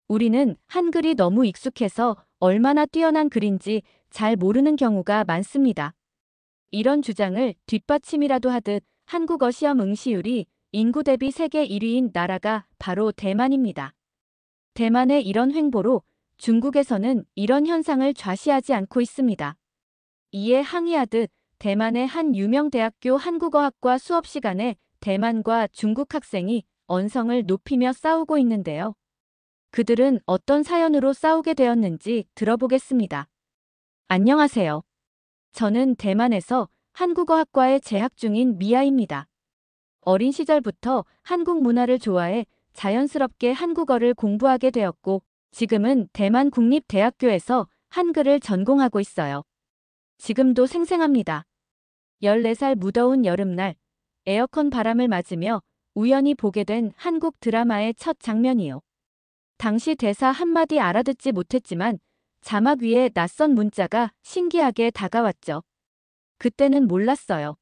우리는 한글이 너무 익숙해서 얼마나 뛰어난 글인지 잘 모르는 경우가 많습니다. 이런 주장을 뒷받침이라도 하듯 한국어 시험 응시율이 인구 대비 세계 1위인 나라가 바로 대만입니다. 대만의 이런 횡보로 중국에서는 이런 현상을 좌시하지 않고 있습니다. 이에 항의하듯 대만의 한 유명 대학교 한국어학과 수업 시간에 대만과 중국 학생이 언성을 높이며 싸우고 있는데요. 그들은 어떤 사연으로 싸우게 되었는지 들어보겠습니다. 안녕하세요. 저는 대만에서 한국어학과에 재학 중인 미아입니다. 어린 시절부터 한국 문화를 좋아해 자연스럽게 한국어를 공부하게 되었고, 지금은 대만 국립대학교에서 한글을 전공하고 있어요. 지금도 생생합니다. 14살 무더운 여름날, 에어컨 바람을 맞으며 우연히 보게 된 한국 드라마의 첫 장면이요. 당시 대사 한마디 알아듣지 못했지만 자막 위에 낯선 문자가 신기하게 다가왔죠. 그때는 몰랐어요.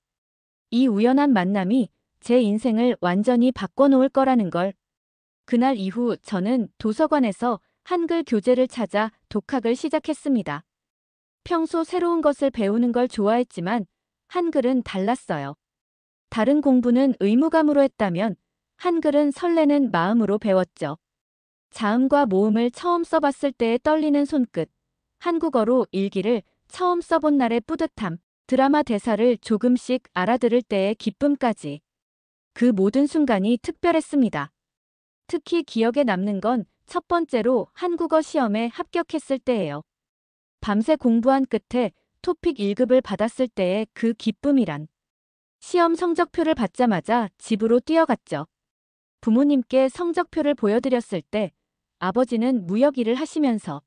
이 우연한 만남이 제 인생을 완전히 바꿔놓을 거라는 걸. 그날 이후 저는 도서관에서 한글 교재를 찾아 독학을 시작했습니다. 평소 새로운 것을 배우는 걸 좋아했지만 한글은 달랐어요. 다른 공부는 의무감으로 했다면 한글은 설레는 마음으로 배웠죠. 자음과 모음을 처음 써봤을 때의 떨리는 손끝, 한국어로 일기를 처음 써본 날의 뿌듯함, 드라마 대사를 조금씩 알아들을 때의 기쁨까지. 그 모든 순간이 특별했습니다. 특히 기억에 남는 건 첫 번째로 한국어 시험에 합격했을 때예요. 밤새 공부한 끝에 토픽 1급을 받았을 때의 그 기쁨이란. 시험 성적표를 받자마자 집으로 뛰어갔죠. 부모님께 성적표를 보여드렸을 때 아버지는 무역 일을 하시면서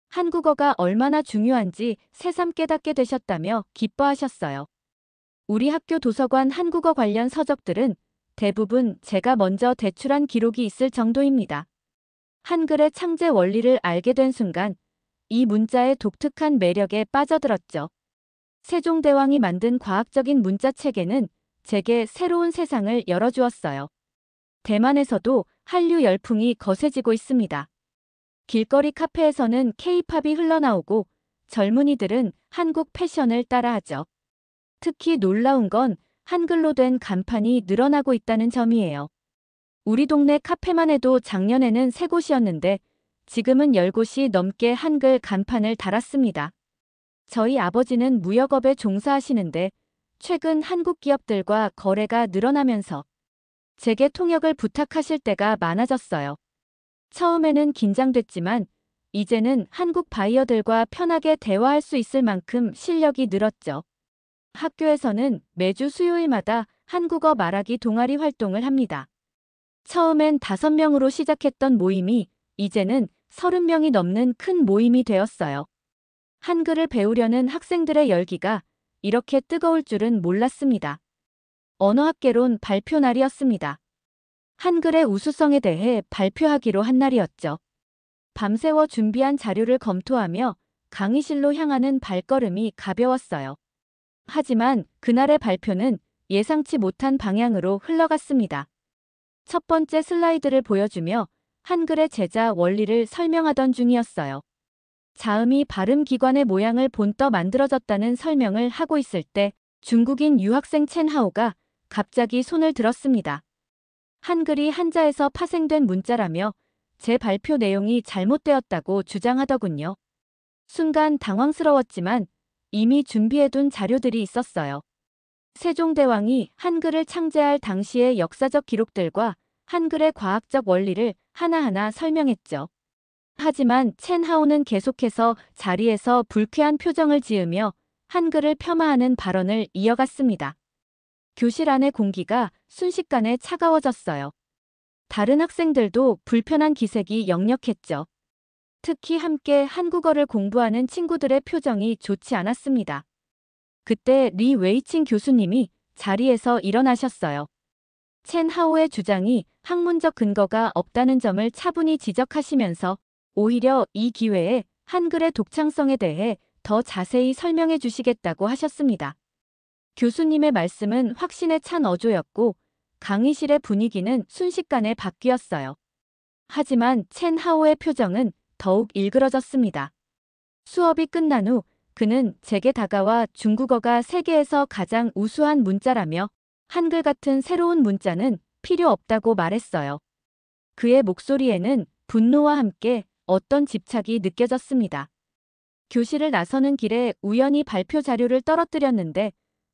한국어가 얼마나 중요한지 새삼 깨닫게 되셨다며 기뻐하셨어요. 우리 학교 도서관 한국어 관련 서적들은 대부분 제가 먼저 제출한 기록이 있을 정도입니다. 한글의 창제 원리를 알게 된 순간 이 문자의 독특한 매력에 빠져들었죠. 세종대왕이 만든 과학적인 문자 체계는 제게 새로운 세상을 열어주었어요. 대만에서도 한류 열풍이 거세지고 있습니다. 길거리 카페에서는 K-팝이 흘러나오고 젊은이들은 한국 패션을 따라하죠. 특히 놀라운 건 한글로 된 간판이 늘어나고 있다는 점이에요. 우리 동네 카페만 해도 작년에는 3곳이었는데 지금은 10곳이 넘게 한글 간판을 달았습니다. 저희 아버지는 무역업에 종사하시는데 최근 한국 기업들과 거래가 늘어나면서 제게 통역을 부탁하실 때가 많아졌어요. 처음에는 긴장됐지만 이제는 한국 바이어들과 편하게 대화할 수 있을 만큼 실력이 늘었죠. 학교에서는 매주 수요일마다 한국어 말하기 동아리 활동을 합니다. 처음엔 5명으로 시작했던 모임이 이제는 30명이 넘는 큰 모임이 되었어요. 한글을 배우려는 학생들의 열기가 이렇게 뜨거울 줄은 몰랐습니다. 언어학개론 발표 날이었습니다. 한글의 우수성에 대해 발표하기로 한 날이었죠. 밤새워 준비한 자료를 검토하며 강의실로 향하는 발걸음이 가벼웠어요. 하지만 그날의 발표는 예상치 못한 방향으로 흘러갔습니다. 첫 번째 슬라이드를 보여주며 한글의 제자 원리를 설명하던 중이었어요. 자음이 발음 기관의 모양을 본떠 만들어졌다는 설명을 하고 있을 때 중국인 유학생 첸 하오가 갑자기 손을 들었습니다. 한글이 한자에서 파생된 문자라며 제 발표 내용이 잘못되었다고 주장하더군요. 순간 당황스러웠지만 이미 준비해둔 자료들이 있었어요. 세종대왕이 한글을 창제할 당시의 역사적 기록들과 한글의 과학적 원리를 하나하나 설명했죠. 하지만 첸 하오는 계속해서 자리에서 불쾌한 표정을 지으며 한글을 폄하하는 발언을 이어갔습니다. 교실 안의 공기가 순식간에 차가워졌어요. 다른 학생들도 불편한 기색이 역력했죠. 특히 함께 한국어를 공부하는 친구들의 표정이 좋지 않았습니다. 그때 리 웨이칭 교수님이 자리에서 일어나셨어요. 첸 하오의 주장이 학문적 근거가 없다는 점을 차분히 지적하시면서 오히려 이 기회에 한글의 독창성에 대해 더 자세히 설명해 주시겠다고 하셨습니다. 교수님의 말씀은 확신에 찬 어조였고 강의실의 분위기는 순식간에 바뀌었어요. 하지만 첸 하오의 표정은 더욱 일그러졌습니다. 수업이 끝난 후 그는 제게 다가와 중국어가 세계에서 가장 우수한 문자라며 한글 같은 새로운 문자는 필요 없다고 말했어요. 그의 목소리에는 분노와 함께 어떤 집착이 느껴졌습니다. 교실을 나서는 길에 우연히 발표 자료를 떨어뜨렸는데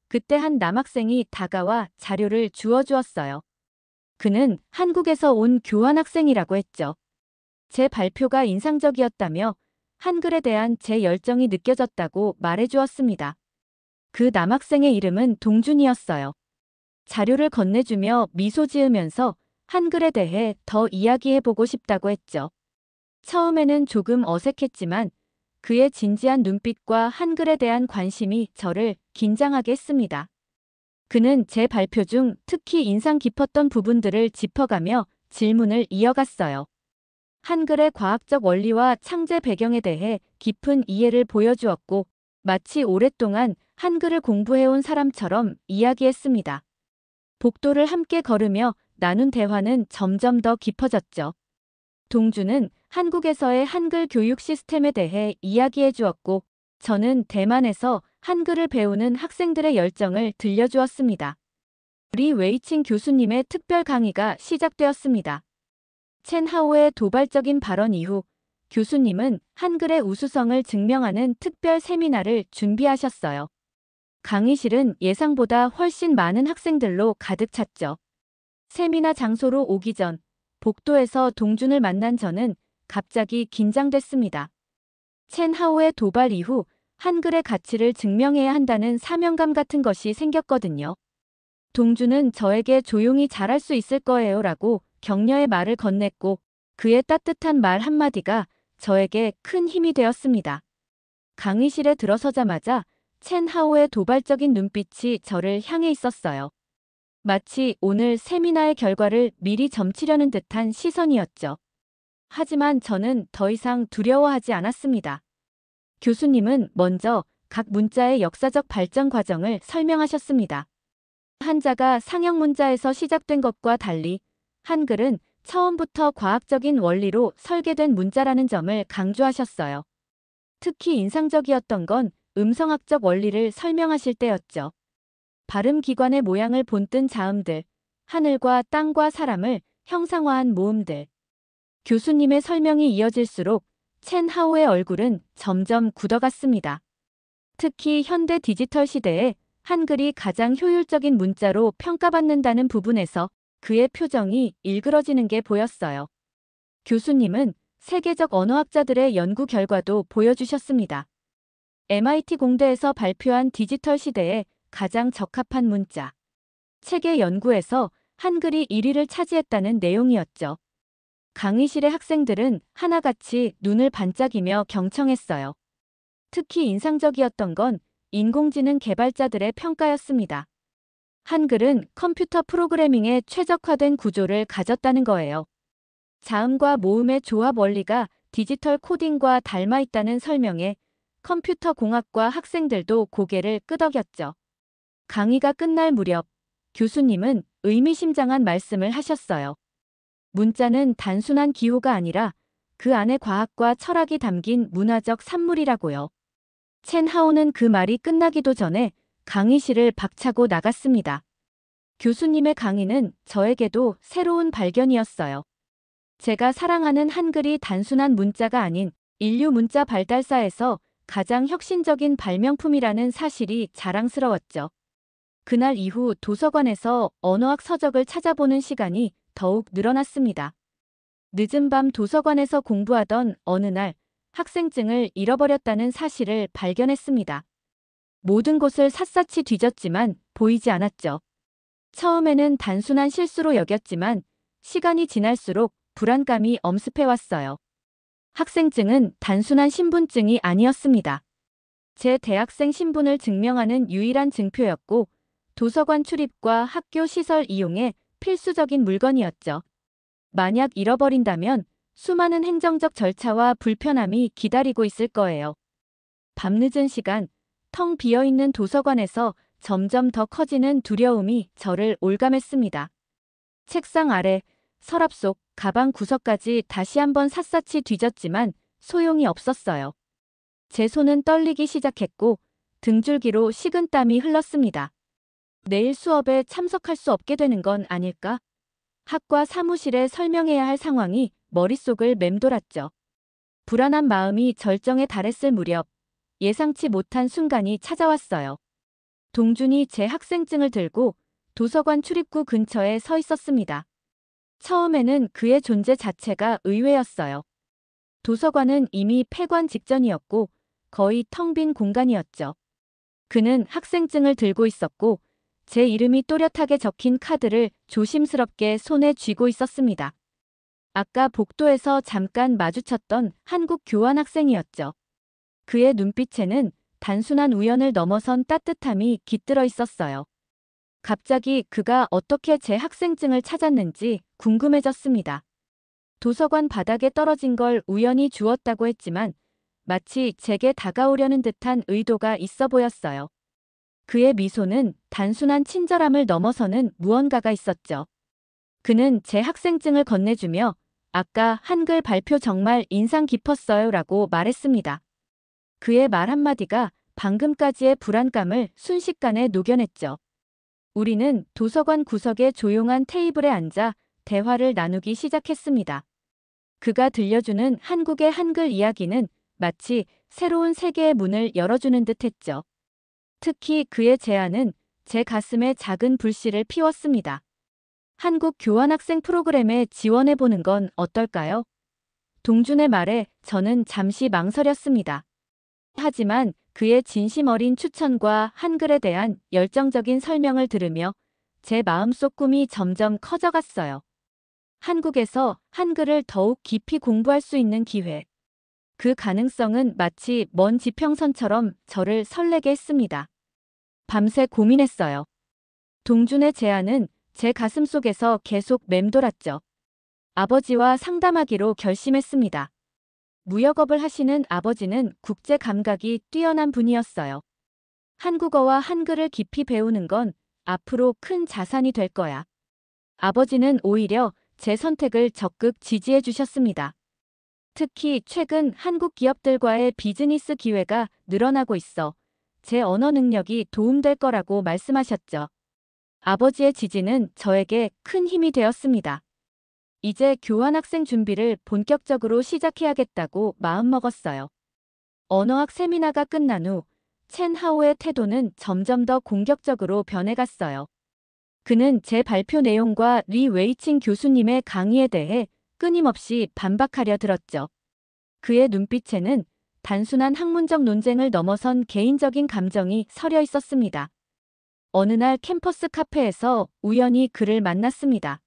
그때 한 남학생이 다가와 자료를 주어주었어요. 그는 한국에서 온 교환학생이라고 했죠. 제 발표가 인상적이었다며 한글에 대한 제 열정이 느껴졌다고 말해주었습니다. 그 남학생의 이름은 동준이었어요. 자료를 건네주며 미소 지으면서 한글에 대해 더 이야기해보고 싶다고 했죠. 처음에는 조금 어색했지만 그의 진지한 눈빛과 한글에 대한 관심이 저를 긴장하게 했습니다. 그는 제 발표 중 특히 인상 깊었던 부분들을 짚어가며 질문을 이어갔어요. 한글의 과학적 원리와 창제 배경에 대해 깊은 이해를 보여주었고 마치 오랫동안 한글을 공부해온 사람처럼 이야기했습니다. 복도를 함께 걸으며 나눈 대화는 점점 더 깊어졌죠. 동주는 한국에서의 한글 교육 시스템에 대해 이야기해 주었고 저는 대만에서 한글을 배우는 학생들의 열정을 들려주었습니다. 리 웨이칭 교수님의 특별 강의가 시작되었습니다. 첸 하오의 도발적인 발언 이후 교수님은 한글의 우수성을 증명하는 특별 세미나를 준비하셨어요. 강의실은 예상보다 훨씬 많은 학생들로 가득 찼죠. 세미나 장소로 오기 전 복도에서 동준을 만난 저는 갑자기 긴장됐습니다. 첸 하오의 도발 이후 한글의 가치를 증명해야 한다는 사명감 같은 것이 생겼거든요. 동준은 저에게 조용히 잘할 수 있을 거예요 라고 격려의 말을 건넸고 그의 따뜻한 말 한마디가 저에게 큰 힘이 되었습니다. 강의실에 들어서자마자 첸 하오의 도발적인 눈빛이 저를 향해 있었어요. 마치 오늘 세미나의 결과를 미리 점치려는 듯한 시선이었죠. 하지만 저는 더 이상 두려워하지 않았습니다. 교수님은 먼저 각 문자의 역사적 발전 과정을 설명하셨습니다. 한자가 상형 문자에서 시작된 것과 달리 한글은 처음부터 과학적인 원리로 설계된 문자라는 점을 강조하셨어요. 특히 인상적이었던 건 음성학적 원리를 설명하실 때였죠. 발음기관의 모양을 본뜬 자음들, 하늘과 땅과 사람을 형상화한 모음들. 교수님의 설명이 이어질수록 첸 하오의 얼굴은 점점 굳어갔습니다. 특히 현대 디지털 시대에 한글이 가장 효율적인 문자로 평가받는다는 부분에서 그의 표정이 일그러지는 게 보였어요. 교수님은 세계적 언어학자들의 연구 결과도 보여주셨습니다. MIT 공대에서 발표한 디지털 시대에 가장 적합한 문자. 책의 연구에서 한글이 1위를 차지했다는 내용이었죠. 강의실의 학생들은 하나같이 눈을 반짝이며 경청했어요. 특히 인상적이었던 건 인공지능 개발자들의 평가였습니다. 한글은 컴퓨터 프로그래밍에 최적화된 구조를 가졌다는 거예요. 자음과 모음의 조합 원리가 디지털 코딩과 닮아 있다는 설명에 컴퓨터 공학과 학생들도 고개를 끄덕였죠. 강의가 끝날 무렵 교수님은 의미심장한 말씀을 하셨어요. 문자는 단순한 기호가 아니라 그 안에 과학과 철학이 담긴 문화적 산물이라고요. 첸 하오는 그 말이 끝나기도 전에 강의실을 박차고 나갔습니다. 교수님의 강의는 저에게도 새로운 발견이었어요. 제가 사랑하는 한글이 단순한 문자가 아닌 인류 문자 발달사에서 가장 혁신적인 발명품이라는 사실이 자랑스러웠죠. 그날 이후 도서관에서 언어학 서적을 찾아보는 시간이 더욱 늘어났습니다. 늦은 밤 도서관에서 공부하던 어느 날 학생증을 잃어버렸다는 사실을 발견했습니다. 모든 곳을 샅샅이 뒤졌지만 보이지 않았죠. 처음에는 단순한 실수로 여겼지만 시간이 지날수록 불안감이 엄습해왔어요. 학생증은 단순한 신분증이 아니었습니다. 제 대학생 신분을 증명하는 유일한 증표였고 도서관 출입과 학교 시설 이용에 필수적인 물건이었죠. 만약 잃어버린다면 수많은 행정적 절차와 불편함이 기다리고 있을 거예요. 밤늦은 시간, 텅 비어있는 도서관에서 점점 더 커지는 두려움이 저를 올감했습니다. 책상 아래 서랍 속, 가방 구석까지 다시 한번 샅샅이 뒤졌지만 소용이 없었어요. 제 손은 떨리기 시작했고 등줄기로 식은땀이 흘렀습니다. 내일 수업에 참석할 수 없게 되는 건 아닐까? 학과 사무실에 설명해야 할 상황이 머릿속을 맴돌았죠. 불안한 마음이 절정에 달했을 무렵 예상치 못한 순간이 찾아왔어요. 동준이 제 학생증을 들고 도서관 출입구 근처에 서 있었습니다. 처음에는 그의 존재 자체가 의외였어요. 도서관은 이미 폐관 직전이었고 거의 텅 빈 공간이었죠. 그는 학생증을 들고 있었고 제 이름이 또렷하게 적힌 카드를 조심스럽게 손에 쥐고 있었습니다. 아까 복도에서 잠깐 마주쳤던 한국 교환학생이었죠. 그의 눈빛에는 단순한 우연을 넘어선 따뜻함이 깃들어 있었어요. 갑자기 그가 어떻게 제 학생증을 찾았는지 궁금해졌습니다. 도서관 바닥에 떨어진 걸 우연히 주웠다고 했지만 마치 제게 다가오려는 듯한 의도가 있어 보였어요. 그의 미소는 단순한 친절함을 넘어서는 무언가가 있었죠. 그는 제 학생증을 건네주며 아까 한글 발표 정말 인상 깊었어요 라고 말했습니다. 그의 말 한마디가 방금까지의 불안감을 순식간에 녹여냈죠. 우리는 도서관 구석의 조용한 테이블에 앉아 대화를 나누기 시작했습니다. 그가 들려주는 한국의 한글 이야기는 마치 새로운 세계의 문을 열어주는 듯 했죠. 특히 그의 제안은 제 가슴에 작은 불씨를 피웠습니다. 한국 교환학생 프로그램에 지원해보는 건 어떨까요? 동준의 말에 저는 잠시 망설였습니다. 하지만 그의 진심 어린 추천과 한글에 대한 열정적인 설명을 들으며 제 마음속 꿈이 점점 커져갔어요. 한국에서 한글을 더욱 깊이 공부할 수 있는 기회. 그 가능성은 마치 먼 지평선처럼 저를 설레게 했습니다. 밤새 고민했어요. 동준의 제안은 제 가슴속에서 계속 맴돌았죠. 아버지와 상담하기로 결심했습니다. 무역업을 하시는 아버지는 국제 감각이 뛰어난 분이었어요. 한국어와 한글을 깊이 배우는 건 앞으로 큰 자산이 될 거야. 아버지는 오히려 제 선택을 적극 지지해 주셨습니다. 특히 최근 한국 기업들과의 비즈니스 기회가 늘어나고 있어 제 언어 능력이 도움될 거라고 말씀하셨죠. 아버지의 지지는 저에게 큰 힘이 되었습니다. 이제 교환학생 준비를 본격적으로 시작해야겠다고 마음먹었어요. 언어학 세미나가 끝난 후 첸 하오의 태도는 점점 더 공격적으로 변해갔어요. 그는 제 발표 내용과 리 웨이칭 교수님의 강의에 대해 끊임없이 반박하려 들었죠. 그의 눈빛에는 단순한 학문적 논쟁을 넘어선 개인적인 감정이 서려 있었습니다. 어느 날 캠퍼스 카페에서 우연히 그를 만났습니다.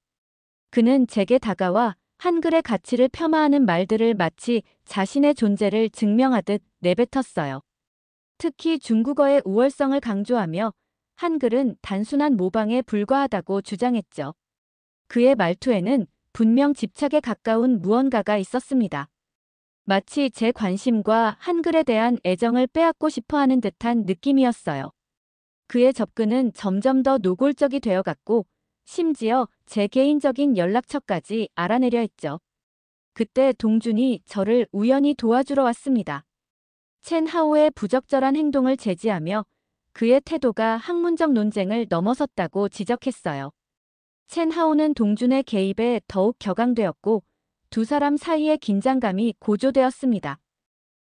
그는 제게 다가와 한글의 가치를 폄하하는 말들을 마치 자신의 존재를 증명하듯 내뱉었어요. 특히 중국어의 우월성을 강조하며 한글은 단순한 모방에 불과하다고 주장했죠. 그의 말투에는 분명 집착에 가까운 무언가가 있었습니다. 마치 제 관심과 한글에 대한 애정을 빼앗고 싶어하는 듯한 느낌이었어요. 그의 접근은 점점 더 노골적이 되어갔고 심지어 제 개인적인 연락처까지 알아내려 했죠. 그때 동준이 저를 우연히 도와주러 왔습니다. 첸 하오의 부적절한 행동을 제지하며 그의 태도가 학문적 논쟁을 넘어섰다고 지적했어요. 첸 하오는 동준의 개입에 더욱 격앙되었고 두 사람 사이의 긴장감이 고조되었습니다.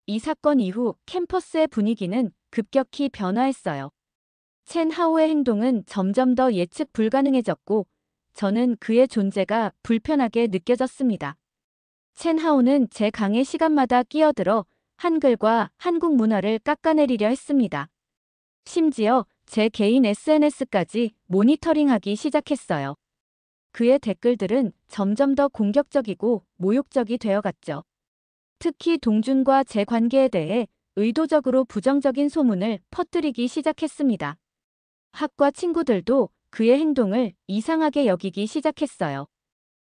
이 사건 이후 캠퍼스의 분위기는 급격히 변화했어요. 첸 하오의 행동은 점점 더 예측 불가능해졌고 저는 그의 존재가 불편하게 느껴졌습니다. 첸 하오는 제 강의 시간마다 끼어들어 한글과 한국 문화를 깎아내리려 했습니다. 심지어 제 개인 SNS까지 모니터링하기 시작했어요. 그의 댓글들은 점점 더 공격적이고 모욕적이 되어갔죠. 특히 동준과 제 관계에 대해 의도적으로 부정적인 소문을 퍼뜨리기 시작했습니다. 학과 친구들도 그의 행동을 이상하게 여기기 시작했어요.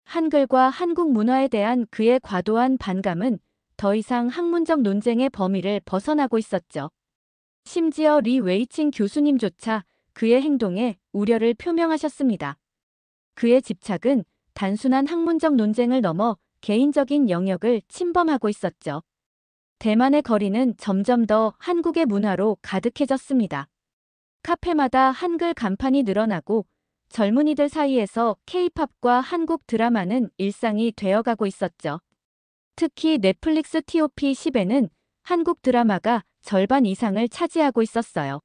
한글과 한국 문화에 대한 그의 과도한 반감은 더 이상 학문적 논쟁의 범위를 벗어나고 있었죠. 심지어 리 웨이칭 교수님조차 그의 행동에 우려를 표명하셨습니다. 그의 집착은 단순한 학문적 논쟁을 넘어 개인적인 영역을 침범하고 있었죠. 대만의 거리는 점점 더 한국의 문화로 가득해졌습니다. 카페마다 한글 간판이 늘어나고 젊은이들 사이에서 K-팝과 한국 드라마는 일상이 되어가고 있었죠. 특히 넷플릭스 TOP10에는 한국 드라마가 절반 이상을 차지하고 있었어요.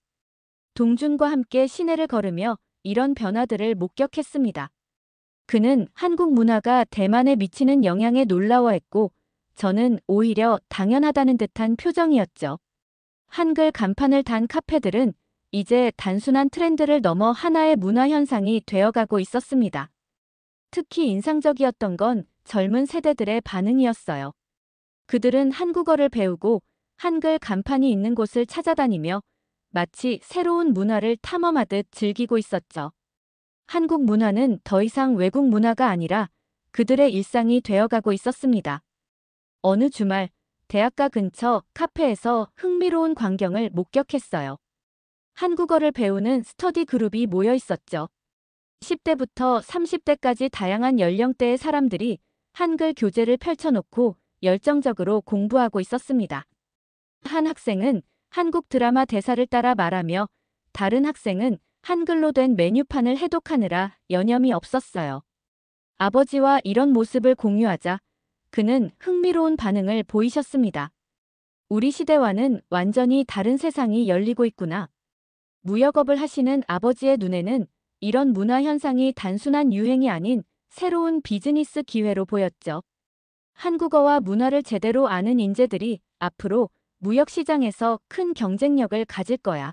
동준과 함께 시내를 걸으며 이런 변화들을 목격했습니다. 그는 한국 문화가 대만에 미치는 영향에 놀라워했고 저는 오히려 당연하다는 듯한 표정이었죠. 한글 간판을 단 카페들은 이제 단순한 트렌드를 넘어 하나의 문화 현상이 되어가고 있었습니다. 특히 인상적이었던 건 젊은 세대들의 반응이었어요. 그들은 한국어를 배우고 한글 간판이 있는 곳을 찾아다니며 마치 새로운 문화를 탐험하듯 즐기고 있었죠. 한국 문화는 더 이상 외국 문화가 아니라 그들의 일상이 되어가고 있었습니다. 어느 주말, 대학가 근처 카페에서 흥미로운 광경을 목격했어요. 한국어를 배우는 스터디 그룹이 모여 있었죠. 10대부터 30대까지 다양한 연령대의 사람들이 한글 교재를 펼쳐놓고 열정적으로 공부하고 있었습니다. 한 학생은 한국 드라마 대사를 따라 말하며 다른 학생은 한글로 된 메뉴판을 해독하느라 여념이 없었어요. 아버지와 이런 모습을 공유하자 그는 흥미로운 반응을 보이셨습니다. 우리 시대와는 완전히 다른 세상이 열리고 있구나. 무역업을 하시는 아버지의 눈에는 이런 문화 현상이 단순한 유행이 아닌 새로운 비즈니스 기회로 보였죠. 한국어와 문화를 제대로 아는 인재들이 앞으로 무역 시장에서 큰 경쟁력을 가질 거야.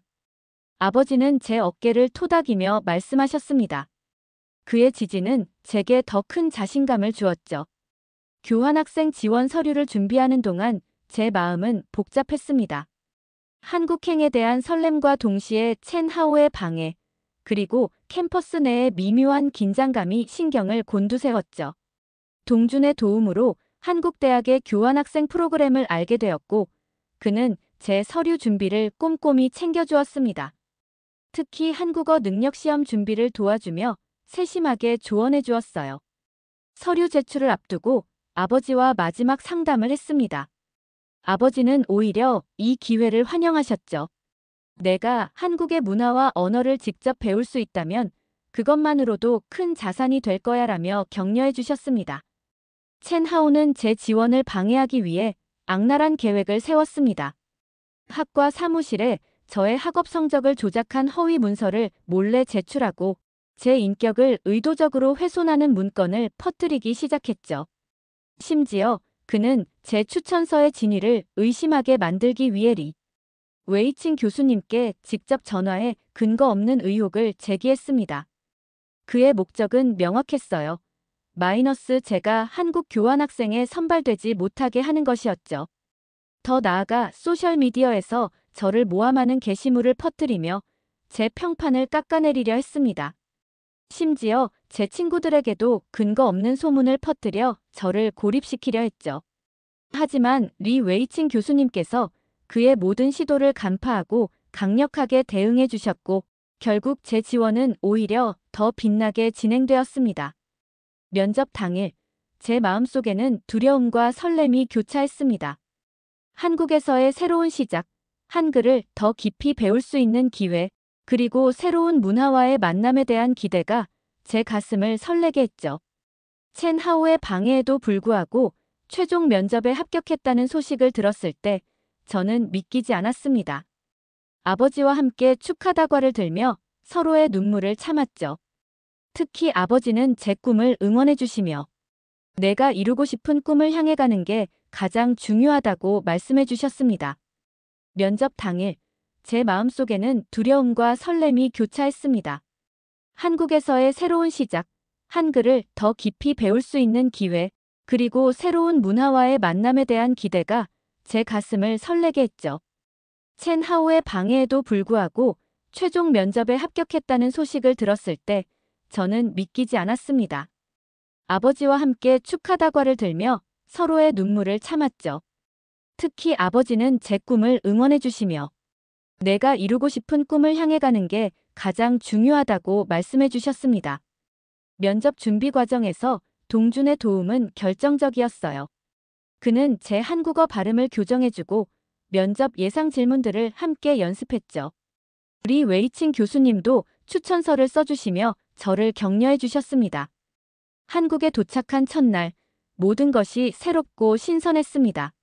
아버지는 제 어깨를 토닥이며 말씀하셨습니다. 그의 지지는 제게 더 큰 자신감을 주었죠. 교환학생 지원 서류를 준비하는 동안 제 마음은 복잡했습니다. 한국행에 대한 설렘과 동시에 첸 하오의 방해, 그리고 캠퍼스 내의 미묘한 긴장감이 신경을 곤두세웠죠. 동준의 도움으로 한국대학의 교환학생 프로그램을 알게 되었고 그는 제 서류 준비를 꼼꼼히 챙겨주었습니다. 특히 한국어 능력시험 준비를 도와주며 세심하게 조언해 주었어요. 서류 제출을 앞두고 아버지와 마지막 상담을 했습니다. 아버지는 오히려 이 기회를 환영하셨죠. 내가 한국의 문화와 언어를 직접 배울 수 있다면 그것만으로도 큰 자산이 될 거야라며 격려해 주셨습니다. 첸 하오는 제 지원을 방해하기 위해 악랄한 계획을 세웠습니다. 학과 사무실에 저의 학업 성적을 조작한 허위 문서를 몰래 제출하고 제 인격을 의도적으로 훼손하는 문건을 퍼뜨리기 시작했죠. 심지어 그는 제 추천서의 진위를 의심하게 만들기 위해 리 웨이칭 교수님께 직접 전화해 근거 없는 의혹을 제기했습니다. 그의 목적은 명확했어요. 마이너스 제가 한국 교환학생에 선발되지 못하게 하는 것이었죠. 더 나아가 소셜미디어에서 저를 모함하는 게시물을 퍼뜨리며 제 평판을 깎아내리려 했습니다. 심지어 제 친구들에게도 근거 없는 소문을 퍼뜨려 저를 고립시키려 했죠. 하지만 리 웨이칭 교수님께서 그의 모든 시도를 간파하고 강력하게 대응해 주셨고 결국 제 지원은 오히려 더 빛나게 진행되었습니다. 면접 당일, 제 마음속에는 두려움과 설렘이 교차했습니다. 한국에서의 새로운 시작, 한글을 더 깊이 배울 수 있는 기회, 그리고 새로운 문화와의 만남에 대한 기대가 제 가슴을 설레게 했죠. 첸 하오의 방해에도 불구하고 최종 면접에 합격했다는 소식을 들었을 때 저는 믿기지 않았습니다. 아버지와 함께 축하 다과를 들며 서로의 눈물을 참았죠. 특히 아버지는 제 꿈을 응원해 주시며 내가 이루고 싶은 꿈을 향해 가는 게 가장 중요하다고 말씀해 주셨습니다. 면접 당일, 제 마음속에는 두려움과 설렘이 교차했습니다. 한국에서의 새로운 시작, 한글을 더 깊이 배울 수 있는 기회, 그리고 새로운 문화와의 만남에 대한 기대가 제 가슴을 설레게 했죠. 첸 하오의 방해에도 불구하고 최종 면접에 합격했다는 소식을 들었을 때 저는 믿기지 않았습니다. 아버지와 함께 축하 다과를 들며 서로의 눈물을 참았죠. 특히 아버지는 제 꿈을 응원해 주시며 내가 이루고 싶은 꿈을 향해 가는 게 가장 중요하다고 말씀해 주셨습니다. 면접 준비 과정에서 동준의 도움은 결정적이었어요. 그는 제 한국어 발음을 교정해주고 면접 예상 질문들을 함께 연습했죠. 리 웨이칭 교수님도 추천서를 써주시며 저를 격려해 주셨습니다. 한국에 도착한 첫날, 모든 것이 새롭고 신선했습니다.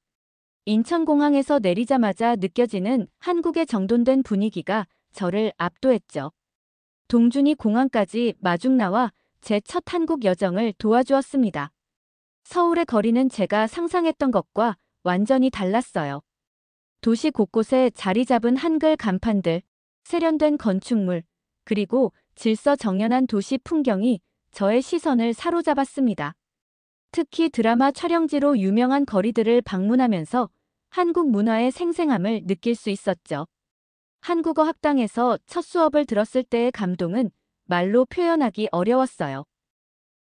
인천공항에서 내리자마자 느껴지는 한국의 정돈된 분위기가 저를 압도했죠. 동준이 공항까지 마중 나와 제 첫 한국 여정을 도와주었습니다. 서울의 거리는 제가 상상했던 것과 완전히 달랐어요. 도시 곳곳에 자리 잡은 한글 간판들, 세련된 건축물, 그리고 질서정연한 도시 풍경이 저의 시선을 사로잡았습니다. 특히 드라마 촬영지로 유명한 거리들을 방문하면서 한국 문화의 생생함을 느낄 수 있었죠. 한국어 학당에서 첫 수업을 들었을 때의 감동은 말로 표현하기 어려웠어요.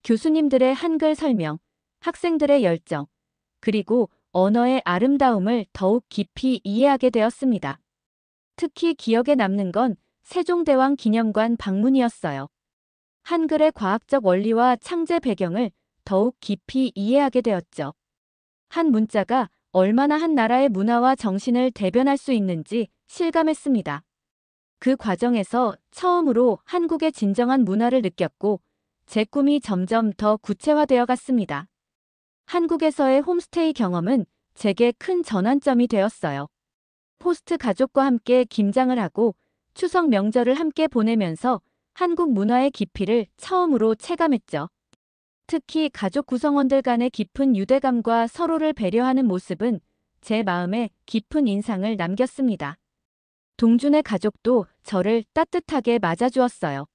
교수님들의 한글 설명, 학생들의 열정, 그리고 언어의 아름다움을 더욱 깊이 이해하게 되었습니다. 특히 기억에 남는 건 세종대왕 기념관 방문이었어요. 한글의 과학적 원리와 창제 배경을 더욱 깊이 이해하게 되었죠. 한 문자가 얼마나 한 나라의 문화와 정신을 대변할 수 있는지 실감했습니다. 그 과정에서 처음으로 한국의 진정한 문화를 느꼈고 제 꿈이 점점 더 구체화되어 갔습니다. 한국에서의 홈스테이 경험은 제게 큰 전환점이 되었어요. 호스트 가족과 함께 김장을 하고 추석 명절을 함께 보내면서 한국 문화의 깊이를 처음으로 체감했죠. 특히 가족 구성원들 간의 깊은 유대감과 서로를 배려하는 모습은 제 마음에 깊은 인상을 남겼습니다. 동준의 가족도 저를 따뜻하게 맞아주었어요.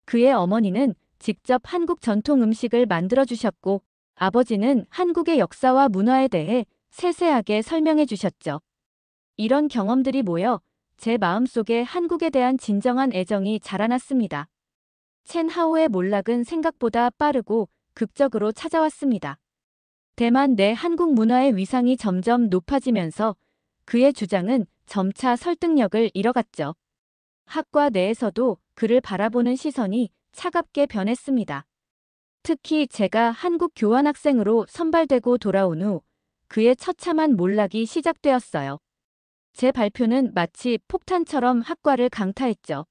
그의 어머니는 직접 한국 전통 음식을 만들어 주셨고 아버지는 한국의 역사와 문화에 대해 세세하게 설명해 주셨죠. 이런 경험들이 모여 제 마음속에 한국에 대한 진정한 애정이 자라났습니다. 첸 하오의 몰락은 생각보다 빠르고 극적으로 찾아왔습니다. 대만 내 한국 문화의 위상이 점점 높아지면서 그의 주장은 점차 설득력을 잃어갔죠. 학과 내에서도 그를 바라보는 시선이 차갑게 변했습니다. 특히 제가 한국 교환학생으로 선발되고 돌아온 후 그의 처참한 몰락이 시작되었어요. 제 발표는 마치 폭탄처럼 학과를 강타했죠.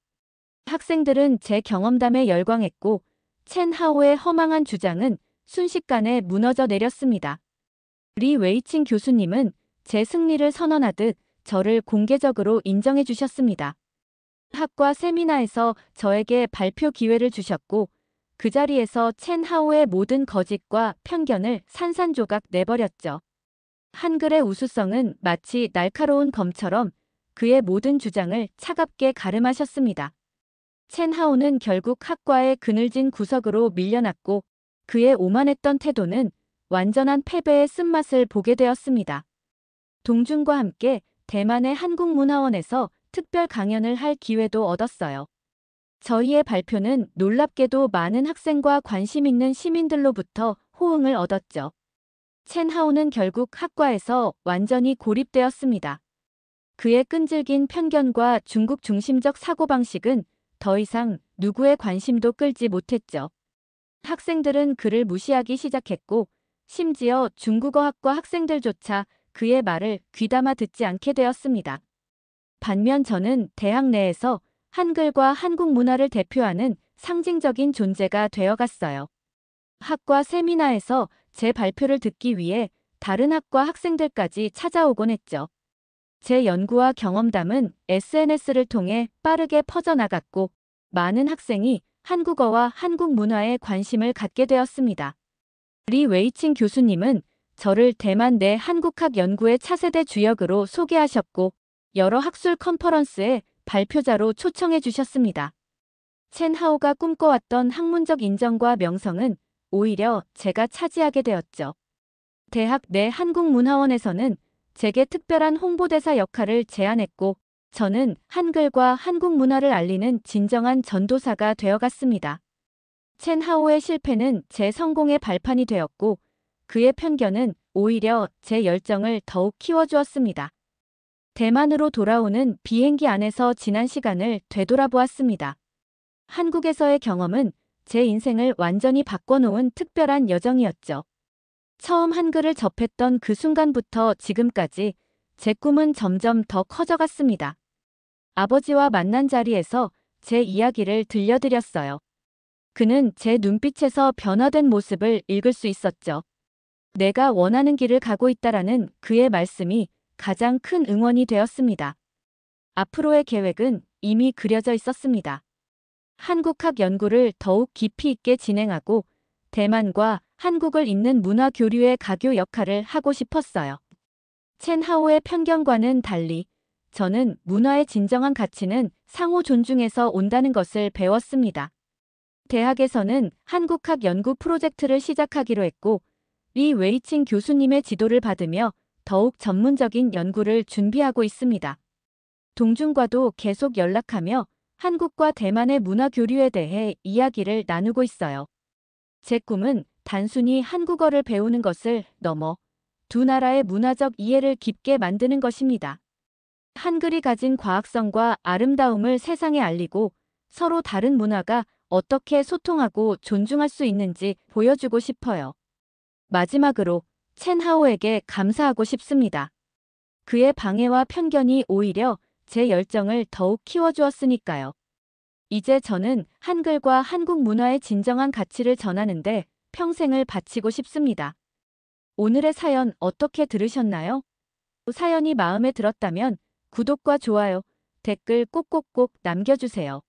학생들은 제 경험담에 열광했고 첸 하오의 허망한 주장은 순식간에 무너져 내렸습니다. 리 웨이칭 교수님은 제 승리를 선언하듯 저를 공개적으로 인정해 주셨습니다. 학과 세미나에서 저에게 발표 기회를 주셨고 그 자리에서 첸 하오의 모든 거짓과 편견을 산산조각 내버렸죠. 한글의 우수성은 마치 날카로운 검처럼 그의 모든 주장을 차갑게 가름하셨습니다. 첸 하오는 결국 학과의 그늘진 구석으로 밀려났고 그의 오만했던 태도는 완전한 패배의 쓴맛을 보게 되었습니다. 동준과 함께 대만의 한국문화원에서 특별 강연을 할 기회도 얻었어요. 저희의 발표는 놀랍게도 많은 학생과 관심 있는 시민들로부터 호응을 얻었죠. 첸 하오는 결국 학과에서 완전히 고립되었습니다. 그의 끈질긴 편견과 중국 중심적 사고방식은 더 이상 누구의 관심도 끌지 못했죠. 학생들은 그를 무시하기 시작했고 심지어 중국어학과 학생들조차 그의 말을 귀담아 듣지 않게 되었습니다. 반면 저는 대학 내에서 한글과 한국 문화를 대표하는 상징적인 존재가 되어갔어요. 학과 세미나에서 제 발표를 듣기 위해 다른 학과 학생들까지 찾아오곤 했죠. 제 연구와 경험담은 SNS를 통해 빠르게 퍼져나갔고 많은 학생이 한국어와 한국 문화에 관심을 갖게 되었습니다. 리 웨이칭 교수님은 저를 대만 내 한국학 연구의 차세대 주역으로 소개하셨고 여러 학술 컨퍼런스에 발표자로 초청해 주셨습니다. 첸 하오가 꿈꿔왔던 학문적 인정과 명성은 오히려 제가 차지하게 되었죠. 대학 내 한국문화원에서는 제게 특별한 홍보대사 역할을 제안했고 저는 한글과 한국 문화를 알리는 진정한 전도사가 되어갔습니다. 첸 하오의 실패는 제 성공의 발판이 되었고 그의 편견은 오히려 제 열정을 더욱 키워주었습니다. 대만으로 돌아오는 비행기 안에서 지난 시간을 되돌아보았습니다. 한국에서의 경험은 제 인생을 완전히 바꿔놓은 특별한 여정이었죠. 처음 한글을 접했던 그 순간부터 지금까지 제 꿈은 점점 더 커져갔습니다. 아버지와 만난 자리에서 제 이야기를 들려드렸어요. 그는 제 눈빛에서 변화된 모습을 읽을 수 있었죠. 내가 원하는 길을 가고 있다라는 그의 말씀이 가장 큰 응원이 되었습니다. 앞으로의 계획은 이미 그려져 있었습니다. 한국학 연구를 더욱 깊이 있게 진행하고 대만과 한국을 잇는 문화 교류의 가교 역할을 하고 싶었어요. 첸 하오의 편견과는 달리 저는 문화의 진정한 가치는 상호 존중에서 온다는 것을 배웠습니다. 대학에서는 한국학 연구 프로젝트를 시작하기로 했고 리 웨이칭 교수님의 지도를 받으며 더욱 전문적인 연구를 준비하고 있습니다. 동중과도 계속 연락하며 한국과 대만의 문화 교류에 대해 이야기를 나누고 있어요. 제 꿈은 단순히 한국어를 배우는 것을 넘어 두 나라의 문화적 이해를 깊게 만드는 것입니다. 한글이 가진 과학성과 아름다움을 세상에 알리고 서로 다른 문화가 어떻게 소통하고 존중할 수 있는지 보여주고 싶어요. 마지막으로 첸 하오에게 감사하고 싶습니다. 그의 방해와 편견이 오히려 제 열정을 더욱 키워주었으니까요. 이제 저는 한글과 한국 문화의 진정한 가치를 전하는데 평생을 바치고 싶습니다. 오늘의 사연 어떻게 들으셨나요? 사연이 마음에 들었다면 구독과 좋아요, 댓글 꼭꼭꼭 남겨주세요.